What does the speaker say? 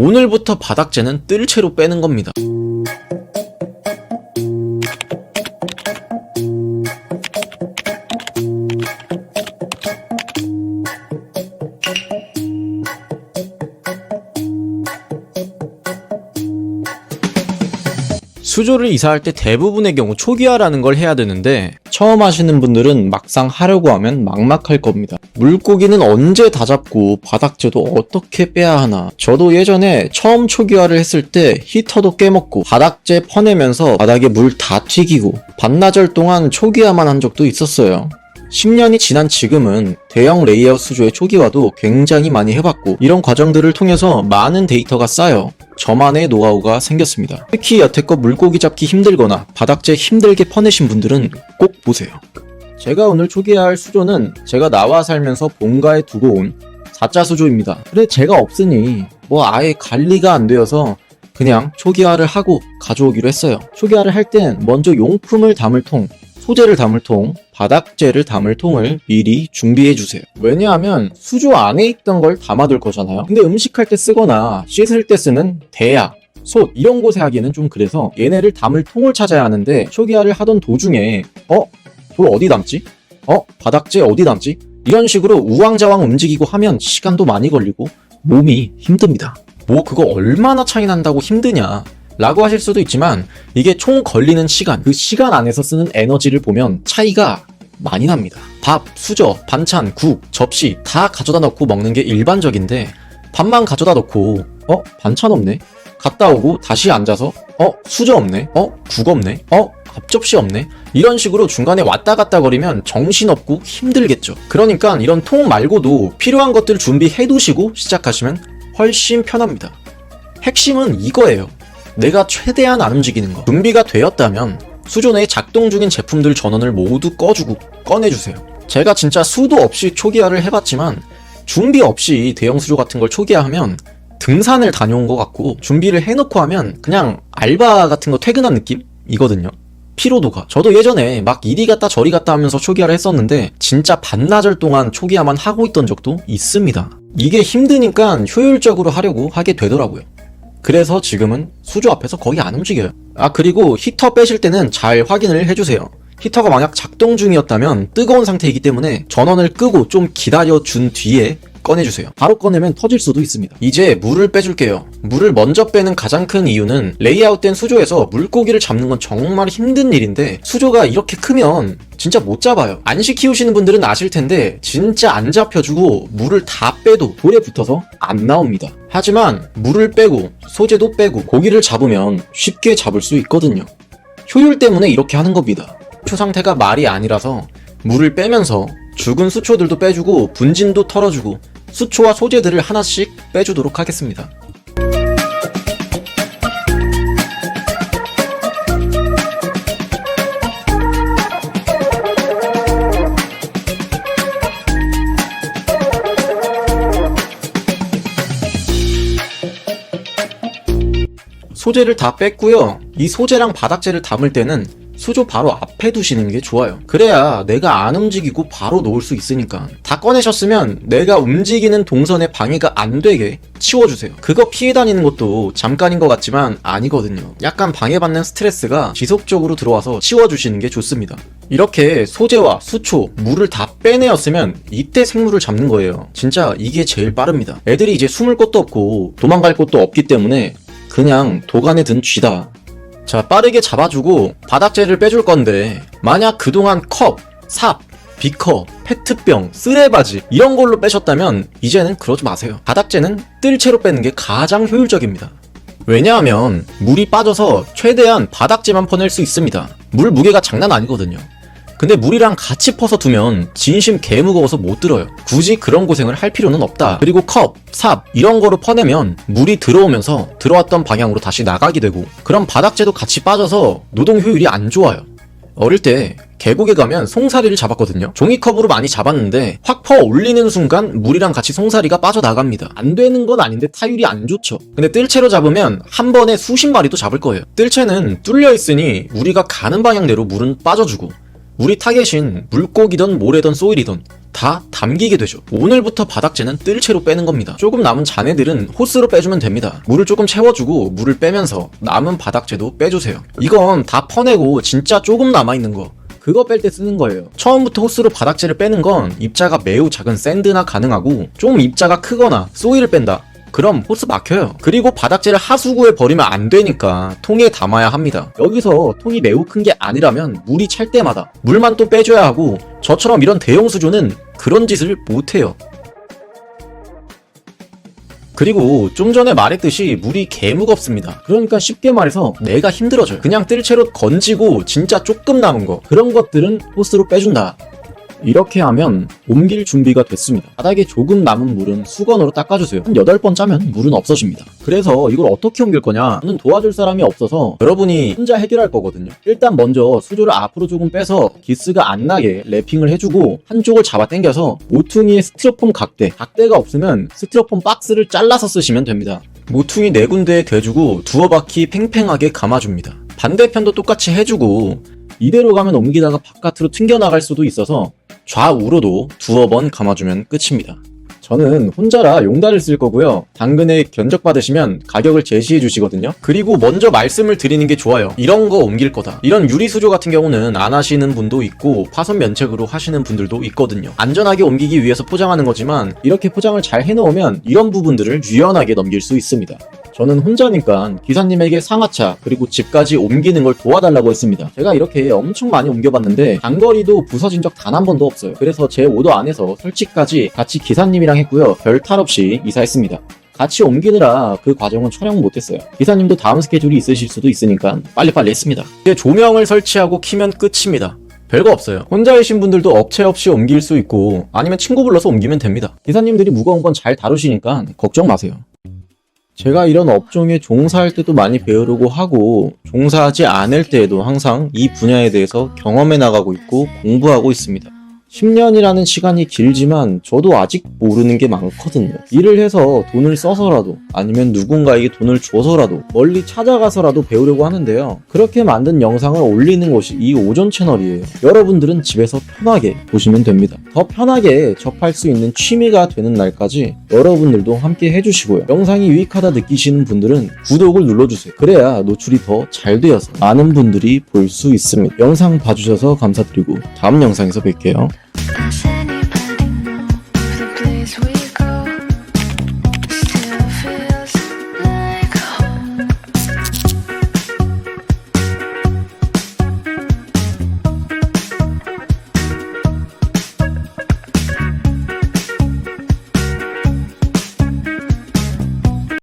오늘부터 바닥재는 뜰채로 빼는 겁니다. 수조를 이사할 때 대부분의 경우 초기화라는 걸 해야 되는데 처음 하시는 분들은 막상 하려고 하면 막막할 겁니다. 물고기는 언제 다 잡고 바닥재도 어떻게 빼야 하나. 저도 예전에 처음 초기화를 했을 때 히터도 깨먹고 바닥재 퍼내면서 바닥에 물 다 튀기고 반나절 동안 초기화만 한 적도 있었어요. 10년이 지난 지금은 대형 레이아웃 수조의 초기화도 굉장히 많이 해봤고 이런 과정들을 통해서 많은 데이터가 쌓여 저만의 노하우가 생겼습니다. 특히 여태껏 물고기 잡기 힘들거나 바닥재 힘들게 퍼내신 분들은 꼭 보세요. 제가 오늘 초기화할 수조는 제가 나와 살면서 본가에 두고 온 4자 수조입니다. 근데 제가 없으니 아예 관리가 안 되어서 그냥 초기화를 하고 가져오기로 했어요. 초기화를 할 땐 먼저 용품을 담을 통, 소재를 담을 통, 바닥재를 담을 통을 미리 준비해주세요. 왜냐하면 수조 안에 있던 걸 담아둘 거잖아요. 근데 음식할 때 쓰거나 씻을 때 쓰는 대야, 솥 이런 곳에 하기에는 좀 그래서 얘네를 담을 통을 찾아야 하는데 초기화를 하던 도중에 돌 어디 담지? 바닥재 어디 담지? 이런 식으로 우왕좌왕 움직이고 하면 시간도 많이 걸리고 몸이 힘듭니다. 그거 얼마나 차이 난다고 힘드냐 라고 하실 수도 있지만 이게 총 걸리는 시간, 그 시간 안에서 쓰는 에너지를 보면 차이가 많이 납니다. 밥, 수저, 반찬, 국, 접시 다 가져다 넣고 먹는 게 일반적인데 밥만 가져다 넣고 반찬 없네? 갔다 오고 다시 앉아서 수저 없네? 국 없네? 앞접시 없네? 이런 식으로 중간에 왔다 갔다 거리면 정신없고 힘들겠죠. 그러니까 이런 통 말고도 필요한 것들 준비해 두시고 시작하시면 훨씬 편합니다. 핵심은 이거예요. 내가 최대한 안 움직이는 거. 준비가 되었다면 수조 내에 작동 중인 제품들 전원을 모두 꺼주고 꺼내주세요. 제가 진짜 수도 없이 초기화를 해봤지만 준비 없이 대형 수조 같은 걸 초기화하면 등산을 다녀온 것 같고 준비를 해놓고 하면 그냥 알바 같은 거 퇴근한 느낌이거든요. 피로도가. 저도 예전에 막 이리 갔다 저리 갔다 하면서 초기화를 했었는데 진짜 반나절 동안 초기화만 하고 있던 적도 있습니다. 이게 힘드니까 효율적으로 하려고 하게 되더라고요. 그래서 지금은 수조 앞에서 거의 안 움직여요. 그리고 히터 빼실 때는 잘 확인을 해주세요. 히터가 만약 작동 중이었다면 뜨거운 상태이기 때문에 전원을 끄고 좀 기다려준 뒤에 꺼내주세요. 바로 꺼내면 터질 수도 있습니다. 이제 물을 빼줄게요. 물을 먼저 빼는 가장 큰 이유는 레이아웃된 수조에서 물고기를 잡는 건 정말 힘든 일인데 수조가 이렇게 크면 진짜 못 잡아요. 안시 키우시는 분들은 아실 텐데 진짜 안 잡혀주고 물을 다 빼도 돌에 붙어서 안 나옵니다. 하지만 물을 빼고 소재도 빼고 고기를 잡으면 쉽게 잡을 수 있거든요. 효율 때문에 이렇게 하는 겁니다. 수초 상태가 말이 아니라서 물을 빼면서 죽은 수초들도 빼주고 분진도 털어주고 수초와 소재들을 하나씩 빼주도록 하겠습니다. 소재를 다 뺐고요. 이 소재랑 바닥재를 담을 때는 수조 바로 앞에 두시는 게 좋아요. 그래야 내가 안 움직이고 바로 놓을 수 있으니까. 다 꺼내셨으면 내가 움직이는 동선에 방해가 안 되게 치워주세요. 그거 피해 다니는 것도 잠깐인 것 같지만 아니거든요. 약간 방해받는 스트레스가 지속적으로 들어와서 치워주시는 게 좋습니다. 이렇게 소재와 수초, 물을 다 빼내었으면 이때 생물을 잡는 거예요. 진짜 이게 제일 빠릅니다. 애들이 이제 숨을 곳도 없고 도망갈 곳도 없기 때문에 그냥 도간에 든 쥐다. 자, 빠르게 잡아주고 바닥재를 빼줄 건데 만약 그동안 컵, 삽, 비커, 페트병, 쓰레바지 이런 걸로 빼셨다면 이제는 그러지 마세요. 바닥재는 뜰채로 빼는 게 가장 효율적입니다. 왜냐하면 물이 빠져서 최대한 바닥재만 퍼낼 수 있습니다. 물 무게가 장난 아니거든요. 근데 물이랑 같이 퍼서 두면 진심 개 무거워서 못 들어요. 굳이 그런 고생을 할 필요는 없다. 그리고 컵, 삽 이런 거로 퍼내면 물이 들어오면서 들어왔던 방향으로 다시 나가게 되고 그럼 바닥재도 같이 빠져서 노동 효율이 안 좋아요. 어릴 때 계곡에 가면 송사리를 잡았거든요. 종이컵으로 많이 잡았는데 확 퍼 올리는 순간 물이랑 같이 송사리가 빠져나갑니다. 안 되는 건 아닌데 타율이 안 좋죠. 근데 뜰채로 잡으면 한 번에 수십 마리도 잡을 거예요. 뜰채는 뚫려 있으니 우리가 가는 방향대로 물은 빠져주고 우리 타겟인 물고기든 모래든 소일이든 다 담기게 되죠. 오늘부터 바닥재는 뜰채로 빼는 겁니다. 조금 남은 잔해들은 호스로 빼주면 됩니다. 물을 조금 채워주고 물을 빼면서 남은 바닥재도 빼주세요. 이건 다 퍼내고 진짜 조금 남아있는 거, 그거 뺄 때 쓰는 거예요. 처음부터 호스로 바닥재를 빼는 건 입자가 매우 작은 샌드나 가능하고, 좀 입자가 크거나 소일을 뺀다, 그럼 호스 막혀요. 그리고 바닥재를 하수구에 버리면 안 되니까 통에 담아야 합니다. 여기서 통이 매우 큰 게 아니라면 물이 찰 때마다 물만 또 빼줘야 하고, 저처럼 이런 대형 수조는 그런 짓을 못해요. 그리고 좀 전에 말했듯이 물이 개 무겁습니다. 그러니까 쉽게 말해서 내가 힘들어져요. 그냥 뜰채로 건지고 진짜 조금 남은 거, 그런 것들은 호스로 빼준다. 이렇게 하면 옮길 준비가 됐습니다. 바닥에 조금 남은 물은 수건으로 닦아주세요. 한 8번 짜면 물은 없어집니다. 그래서 이걸 어떻게 옮길 거냐? 저는 도와줄 사람이 없어서 여러분이 혼자 해결할 거거든요. 일단 먼저 수조를 앞으로 조금 빼서 기스가 안 나게 랩핑을 해주고, 한쪽을 잡아 당겨서 모퉁이에 스티로폼 각대가 없으면 스티로폼 박스를 잘라서 쓰시면 됩니다. 모퉁이 4군데에 대주고 두어 바퀴 팽팽하게 감아줍니다. 반대편도 똑같이 해주고, 이대로 가면 옮기다가 바깥으로 튕겨나갈 수도 있어서 좌우로도 두어 번 감아주면 끝입니다. 저는 혼자라 용달을 쓸 거고요. 당근에 견적받으시면 가격을 제시해 주시거든요. 그리고 먼저 말씀을 드리는 게 좋아요. 이런 거 옮길 거다. 이런 유리수조 같은 경우는 안 하시는 분도 있고 파손 면책으로 하시는 분들도 있거든요. 안전하게 옮기기 위해서 포장하는 거지만, 이렇게 포장을 잘 해놓으면 이런 부분들을 유연하게 넘길 수 있습니다. 저는 혼자니까 기사님에게 상하차 그리고 집까지 옮기는 걸 도와달라고 했습니다. 제가 이렇게 엄청 많이 옮겨봤는데 장거리도 부서진 적 단 한 번도 없어요. 그래서 제 오더 안에서 설치까지 같이 기사님이랑 했고요. 별 탈 없이 이사했습니다. 같이 옮기느라 그 과정은 촬영 못했어요. 기사님도 다음 스케줄이 있으실 수도 있으니까 빨리빨리 했습니다. 이제 조명을 설치하고 키면 끝입니다. 별거 없어요. 혼자이신 분들도 업체 없이 옮길 수 있고, 아니면 친구 불러서 옮기면 됩니다. 기사님들이 무거운 건 잘 다루시니까 걱정 마세요. 제가 이런 업종에 종사할 때도 많이 배우려고 하고, 종사하지 않을 때에도 항상 이 분야에 대해서 경험해 나가고 있고 공부하고 있습니다. 10년이라는 시간이 길지만 저도 아직 모르는 게 많거든요. 일을 해서 돈을 써서라도, 아니면 누군가에게 돈을 줘서라도, 멀리 찾아가서라도 배우려고 하는데요. 그렇게 만든 영상을 올리는 곳이 이 오존 채널이에요. 여러분들은 집에서 편하게 보시면 됩니다. 더 편하게 접할 수 있는 취미가 되는 날까지 여러분들도 함께 해주시고요. 영상이 유익하다 느끼시는 분들은 구독을 눌러주세요. 그래야 노출이 더 잘 되어서 많은 분들이 볼 수 있습니다. 영상 봐주셔서 감사드리고 다음 영상에서 뵐게요. I said